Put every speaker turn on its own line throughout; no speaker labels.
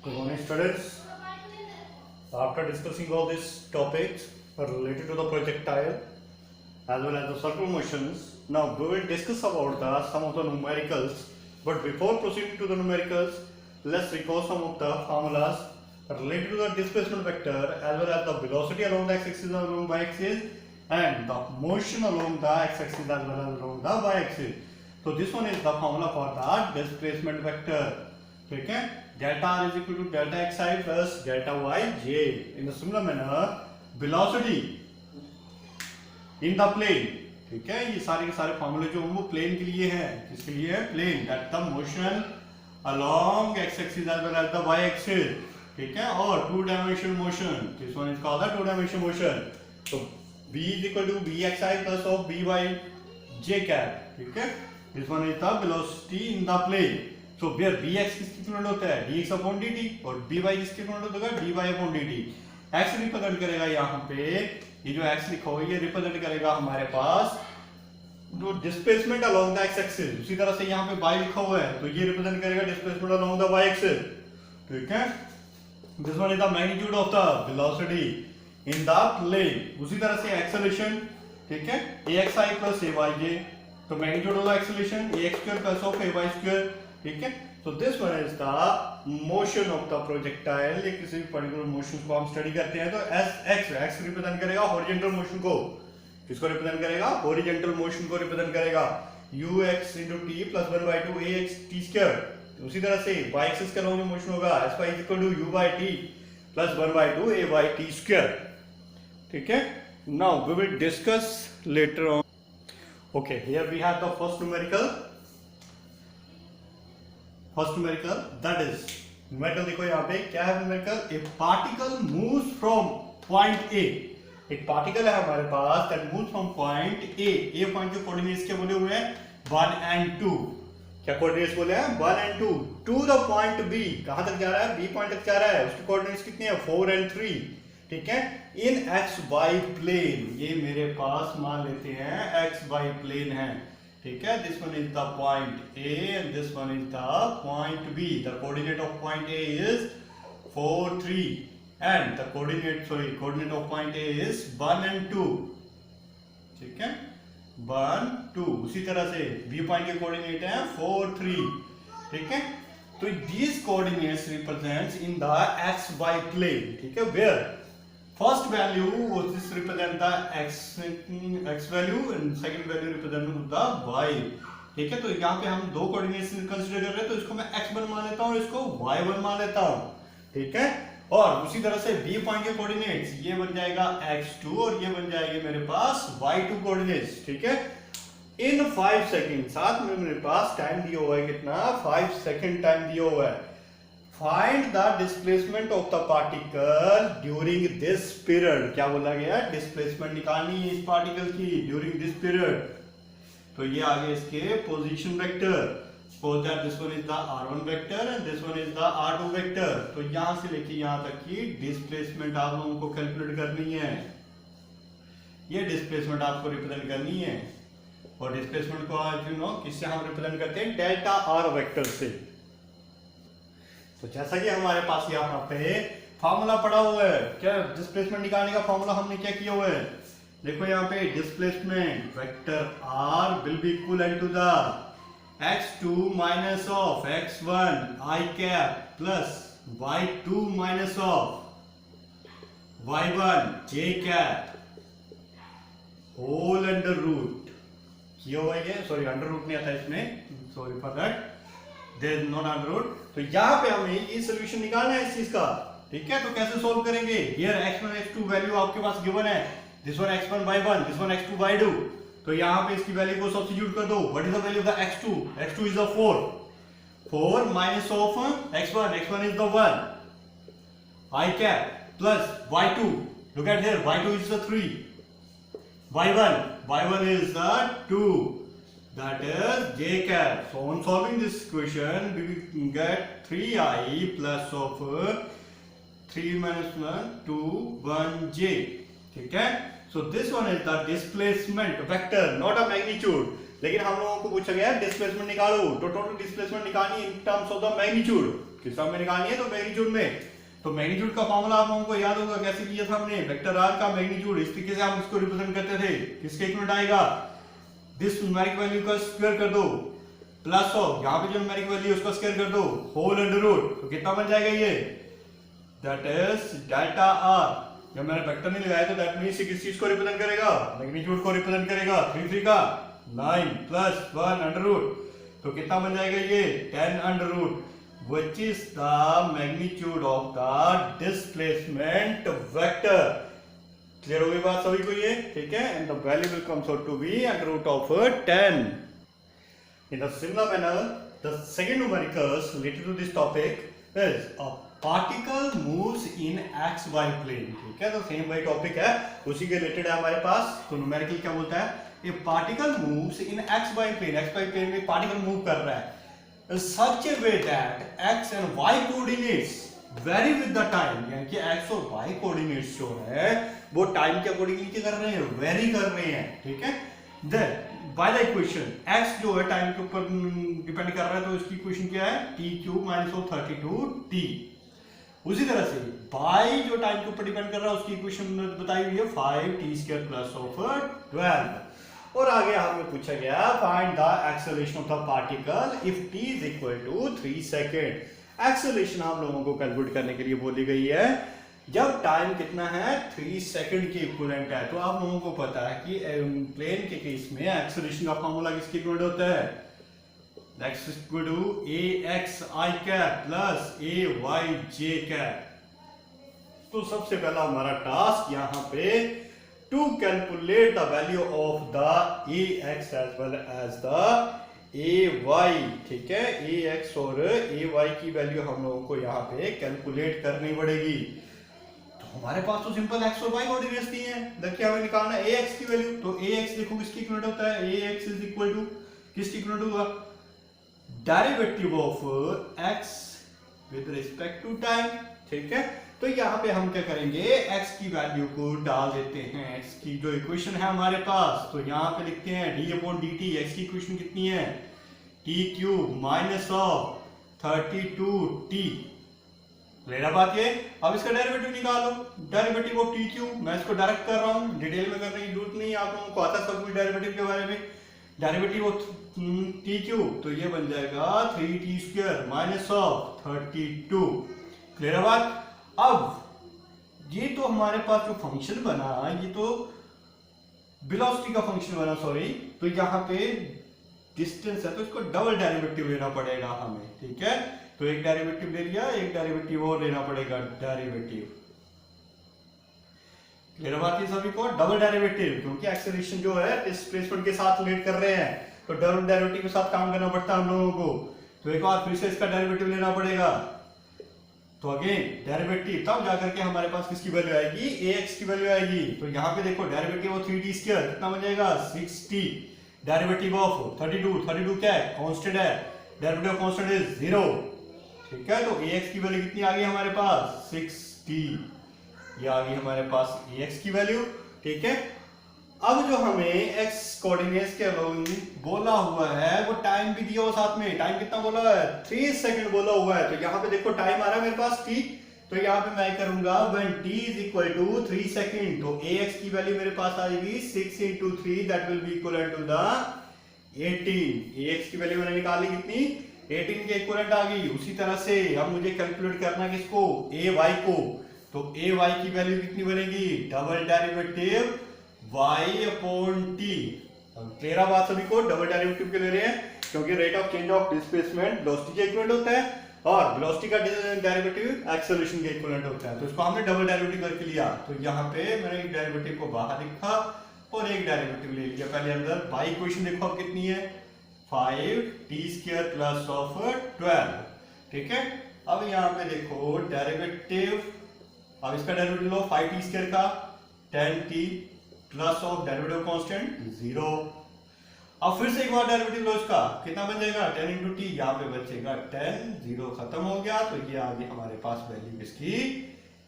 Good morning, students. After discussing all these topics related to the projectile as well as the circular motions, now we will discuss about some of the numericals. But before proceeding to the numericals, let's recall some of the formulas related to the displacement vector as well as the velocity along the x-axis and along y-axis and the motion along the x-axis as well as along the y-axis. So this one is the formula for the displacement vector. Okay? Delta r is equal to delta xi plus delta yj. In a similar manner, velocity in the plane. ठीक है, ये सारे के सारे फॉर्मूले जो वो plane के लिए हैं. किसके लिए है? Plane. That the motion along x axis as well as the y axis. ठीक है, और two dimension motion. This one is called the two dimension motion. तो v is equal to bxi plus of byj cap. ठीक है, this one is the velocity in the plane. So where bx किसके equivalent होता है? dx upon dt और by किसके equivalent होगा? dy upon dt. x represent करेगा यहाँ पे, ये जो x लिखा हुआ है ये रिप्रेजेंट करेगा हमारे पास जो displacement along the x axis. उसी तरह से यहाँ पे y लिखा हुआ है तो ये रिप्रेजेंट करेगा displacement along the y axis. ठीक है, this one is the magnitude of the velocity in the plane. उसी तरह से एक्सेलरेशन. ठीक है, axi plus ayj. तो magnitude of the acceleration ax square plus of ay square. ठीक है, तो this one is the motion of the projectile. ये किसी भी पर्टिकुलर मोशन को हम स्टडी करते हैं तो x रिप्रेजेंट करेगा हॉरिजॉन्टल मोशन को. किसको रिप्रेजेंट करेगा? हॉरिजॉन्टल मोशन को रिप्रेजेंट करेगा. ux into t plus 1 by 2 ax t square. उसी तरह से y एक्सिस के अलोंग मोशन होगा s is equal to u by t plus 1 by 2 a by t square. ठीक है, now we will discuss later on. Okay, here we have the first numerical. First numerical that is numerical. देखो यहाँ पे क्या है numerical? A particle moves from point A. एक particle है हमारे पास that moves from point A. A point के कोऑर्डिनेट्स क्या बोले हुए हैं? 1 and 2. क्या कोऑर्डिनेट्स बोले हैं? 1 and 2 to the point B. कहां तक जा रहा है? बी पॉइंट तक जा रहा है. उसके कोऑर्डिनेट्स कितने हैं? 4 and 3. ठीक है, इन एक्स वाई प्लेन. ये मेरे पास मान लेते हैं एक्स वाई प्लेन है. ठीक है, this one is the point A and this one is the point B. The coordinate of point A is 4 3 and the coordinate of point A is 1 and 2. ठीक है, 1 2. उसी तरह से बी पॉइंट के coordinate है 4 3. ठीक है, तो these coordinates represents in the x y plane. ठीक है, where first value was represent the x value and second value represent the y. ठीक है, तो यहाँ पे हम दो कोऑर्डिनेट्स कंसीडर कर रहे हैं तो इसको मैं x1 मान लेता हूँ, इसको y1 मान लेता हूँ. ठीक है, और उसी तरह से b पॉइंट के कोऑर्डिनेट्स ये बन जाएगा x2 और ये बन जाएंगे मेरे पास y2 कोऑर्डिनेट्स. ठीक है, इन 5 सेकेंड. साथ में मेरे पास टाइम दिया हुआ है कितना? 5 सेकेंड टाइम दिया हुआ है. Find the displacement of the particle during this period. क्या बोला गया? डिस्प्लेसमेंट निकालनी है इस पार्टिकल की ड्यूरिंग दिस पीरियड. तो ये आगे इसके position vector. Suppose that this one is the r1 vector and this one is the r2 vector. तो यहां से लेके यहां तक की डिस्प्लेसमेंट आप लोगों को कैलकुलेट करनी है. ये डिस्प्लेसमेंट आपको रिप्रेजेंट करनी है. और डिस्प्लेसमेंट को आज यू नो किससे हम रिप्रेजेंट करते हैं? डेल्टा आर वेक्टर से. तो जैसा कि हमारे पास यहाँ पे फॉर्मूला पड़ा हुआ है, क्या डिस्प्लेसमेंट निकालने का फॉर्मूला हमने क्या किया हुआ है? देखो यहाँ पे displacement vector r will be equal to the x2 minus of x1 i cap plus y2 minus of y1 j cap whole under root. किया हुआ है, सॉरी अंडर रूट नहीं आता इसमें, sorry for that, there is not under root. तो यहाँ पे हमें ये सॉल्यूशन निकालना है इस चीज का. ठीक है, तो कैसे सॉल्व करेंगे? हियर x1 x2 वैल्यू आपके पास गिवन है. This one x1 y1, this one x2 y2. तो यहाँ पे इसकी वैल्यू को सब्स्टिट्यूट कर दो. What is the value of the x2? x2 is the 4. 4 minus of x1 is the 1 i cap plus y2. Look at here, y2 is the 3. y1 is the 2, that is j cap. So on solving this equation we will get 3i plus of 3 minus 1 2 1 j. ठीक है, so this one is the displacement vector, not a magnitude. लेकिन हम लोगों को पूछा गया displacement निकालो. तो टोटल डिस्प्लेसमेंट निकालनी in terms of the magnitude. किस फॉर्म में निकालनी है, तो मैग्नीट्यूड में। तो मैग्नीट्यूड का फॉर्मूला आप लोगों को याद होगा, कैसे किया था हमने, वेक्टर आर का मैग्नीट्यूड इस तरीके से हम इसको रिप्रेजेंट करते थे। किसके इक्वल आएगा, दिस न्यूमेरिक वैल्यू का स्क्वायर कर दो प्लस ऑफ यहाँ पे जो न्यूमेरिक वैल्यू उसका स्क्वायर कर दो होल अंडर रूट, तो कितना बन जाएगा ये, दैट इज डेल्टा आर। जब मैंने वेक्टर नहीं लगाया तो दैट मींस किस चीज को रिप्रेजेंट करेगा, मैग्नीट्यूड को रिप्रेजेंट करेगा। 3 3 का 9 प्लस 1 अंडर रूट, तो कितना बन जाएगा ये 10 under root, which is the magnitude of the displacement vector. Clear हो गई बात सभी को ये, ठीक है। And the value will comes out to be under root of 10। In a similar manner, the second numericals related to this topic is a particle moves in xy plane, ठीक है। तो सेम वही टॉपिक है, उसी के related है हमारे पास। तो न्यूमेरिकल क्या बोलता है, a particle moves in xy plane, xy plane में पार्टिकल मूव कर रहा है such a way that x and y coordinates vary with the time, यानी कि x और y coordinates जो है वो टाइम के अकॉर्डिंगली क्या कर रहे हैं, वेरी कर रहे हैं, ठीक है। Then by the equation x जो है टाइम के ऊपर डिपेंड कर रहा है, तो इसकी इक्वेशन क्या है, t क्यूब माइनस 32t। उसी तरह से y जो टाइम के ऊपर डिपेंड कर रहा है उसकी इक्वेशन बताई हुई है 5t स्क्वायर प्लस ऑफ 12। और आगे हमें पूछा गया find the acceleration of the particle if t is equal to 3 second. Acceleration हम लोगों को कैलकुलेट करने के लिए बोली गई है जब टाइम कितना है 3 सेकंड के इक्विवेलेंट है। तो आप लोगों को पता है कि प्लेन के केस में एक्सेलरेशन का फॉर्मूला किसके इक्विवेलेंट होता है, x equal to ax i cap plus ay j cap. तो सबसे पहला हमारा टास्क यहाँ पे to calculate the value of the ax as well as the ay, ठीक है। ax और ay की वैल्यू हम लोगों को यहाँ पे कैलकुलेट करनी पड़ेगी। हमारे पास तो सिंपल x और y कोऑर्डिनेट्स दिए हैं, देखिए हमें निकालना है ax की वैल्यू। तो ax देखो किसकी इक्विवेलेंट होता है, ax इज इक्वल टू किसकी इक्विवेलेंट होगा, derivative of x with respect to time, ठीक है। तो यहाँ पे हम क्या करेंगे, x की वैल्यू को डाल देते हैं, x की जो इक्वेशन है हमारे पास, तो यहाँ पे लिखते हैं d/dt। x की इक्वेशन कितनी है, t cube minus of 32t। लेना बात ये, अब इसका डेरिवेटिव निकालो, डेरिवेटिव ऑफ टी क्यूब। मैं इसको डायरेक्ट कर रहा हूँ, डिटेल में करने की जरूरत नहीं है, आप लोगों को आता सब कुछ डेरिवेटिव के बारे में। डेरिवेटिव ऑफ टी क्यूब, तो ये बन जाएगा 3t square minus of 32। Clear है बात। अब ये तो हमारे पास जो फंक्शन बना, ये तो वेलोसिटी का फंक्शन बना, सॉरी। तो यहाँ पे डिस्टेंस है तो इसको डबल डेरिवेटिव लेना पड़ेगा हमें, ठीक है। तो एक डेरिवेटिव ले लिया, एक डेरिवेटिव और लेना पड़ेगा, डेरिवेटिव। क्लियर बात है सभी को, डबल डेरिवेटिव, क्योंकि एक्सेलरेशन जो है डिस्प्लेसमेंट के साथ रिलेट कर रहे हैं, तो डबल डेरिवेटिव के साथ काम करना पड़ता है हम लोगों को। तो एक बार फिर से इसका डेरिवेटिव लेना पड़ेगा। तो अगेन डेरिवेटिव, तब जाकर के हमारे पास किसकी वैल्यू आएगी, ax की वैल्यू आएगी। तो यहाँ पे देखो डेरिवेटिव ऑफ 3t स्क्वायर कितना बन जाएगा, 6t। डेरिवेटिव ऑफ 32 क्या है, कांस्टेंट है, डेरिवेटिव ऑफ कांस्टेंट इज 0, ठीक है। तो ax की वैल्यू कितनी आ गई हमारे पास, 6t। ये आ गई हमारे पास ax की वैल्यू, ठीक है। अब जो हमें x कोऑर्डिनेट्स के अलोंग बोला हुआ है वो टाइम भी दिया हुआ साथ में। टाइम कितना बोला हुआ है, 3 सेकंड बोला हुआ है। तो यहाँ पे देखो टाइम आ रहा है मेरे पास t, तो यहाँ पे मैं करूंगा when t is equal to 3 second, तो ax की वैल्यू मेरे पास आएगी 6 into 3, that will be equivalent to the 18। ax की वैल्यू मैंने निकाली कितनी, 18 के इक्विवेलेंट आ गई। उसी तरह से अब मुझे कैलकुलेट करना किसको, ay को। तो ay की वैल्यू कितनी बनेगी, double derivative y upon t। Clear है बात सभी को, डबल डेरिवेटिव के ले रहे हैं क्योंकि rate of change of displacement velocity के इक्विवेलेंट होता है और वेलोसिटी का डेरिवेटिव एक्सेलरेशन के इक्विवेलेंट होता है। तो इसको हमने डबल डेरिवेटिव करके लिया। तो यहाँ पे मैंने एक डेरिवेटिव को बाहर लिखा और एक डेरिवेटिव ले लिया पहले अंदर। बाई इक्वेशन देखो अब कितनी है, 5t स्क्वायर प्लस ऑफ 12, ठीक है। अब यहाँ पे देखो डेरिवेटिव, अब इसका डेरिवेटिव लो 5t स्क्वायर का 10t plus of derivative constant 0। अब फिर से एक बार डेरिवेटिव लो इसका, कितना बन जाएगा 10 into t, यहाँ पे बचेगा 10, 0 खत्म हो गया। तो ये आ गई हमारे पास वैल्यू किसकी,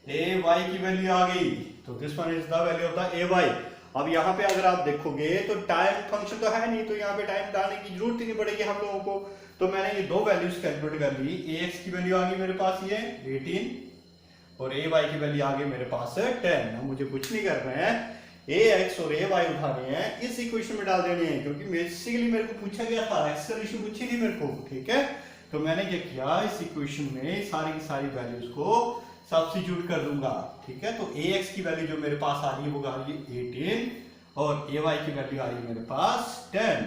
ay की वैल्यू आ गई। तो this one is the value of the ay। अब यहाँ पे अगर आप देखोगे तो टाइम फंक्शन तो है नहीं, तो यहाँ पे टाइम डालने की जरूरत ही नहीं पड़ेगी हम लोगों को। तो मैंने ये दो वैल्यूज कैलकुलेट कर ली। ax की वैल्यू आ गई मेरे पास ये 18 और ay की वैल्यू आ गई मेरे पास 10। अब मुझे कुछ नहीं करना है, ax और ay उठाने हैं, इस इक्वेशन में डाल देने हैं, क्योंकि बेसिकली मेरे को पूछा गया था, एक्सेलरेशन पूछी थी मेरे को, ठीक है। तो मैंने क्या किया, इस इक्वेशन में सारी की सारी वैल्यूज को सब्स्टिट्यूट कर दूंगा, ठीक है। तो ax की वैल्यू जो मेरे पास आ रही है वो आ रही है 18 और ay की वैल्यू आ रही है मेरे पास 10।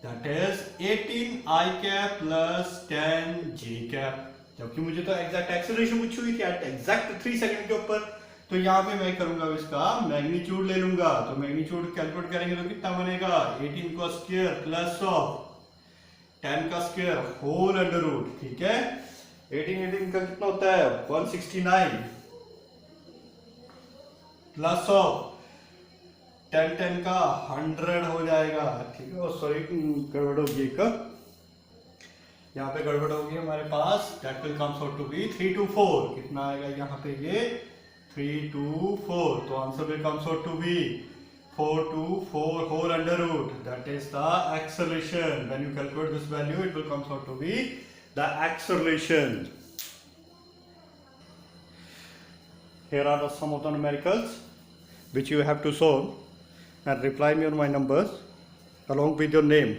That is 18 i cap plus 10 j cap. जबकि मुझे तो एग्जैक्ट एक्सेलरेशन पूछी हुई थी एट एग्जैक्ट 3 सेकंड के ऊपर, तो यहाँ पे मैं करूंगा इसका मैग्नीट्यूड ले लूंगा। तो मैग्नीट्यूड कैलकुलेट करेंगे तो कितना बनेगा, 18 का स्क्वायर प्लस ऑफ 10 का स्क्वायर होल अंडर रूट, ठीक है। 18 का कितना होता है 169 प्लस ऑफ 10 का 100 हो जाएगा, ठीक है। सॉरी गड़बड़ होगी एक, यहाँ पे गड़बड़ होगी हमारे पास। That will comes out to be 324। कितना आएगा यहाँ पे ये 324, तो answer will comes out to be 424 whole under root. That is the acceleration. When you calculate this value, it will come out to be the acceleration. Here are the some of the numericals which you have to solve and reply me on my numbers along with your name.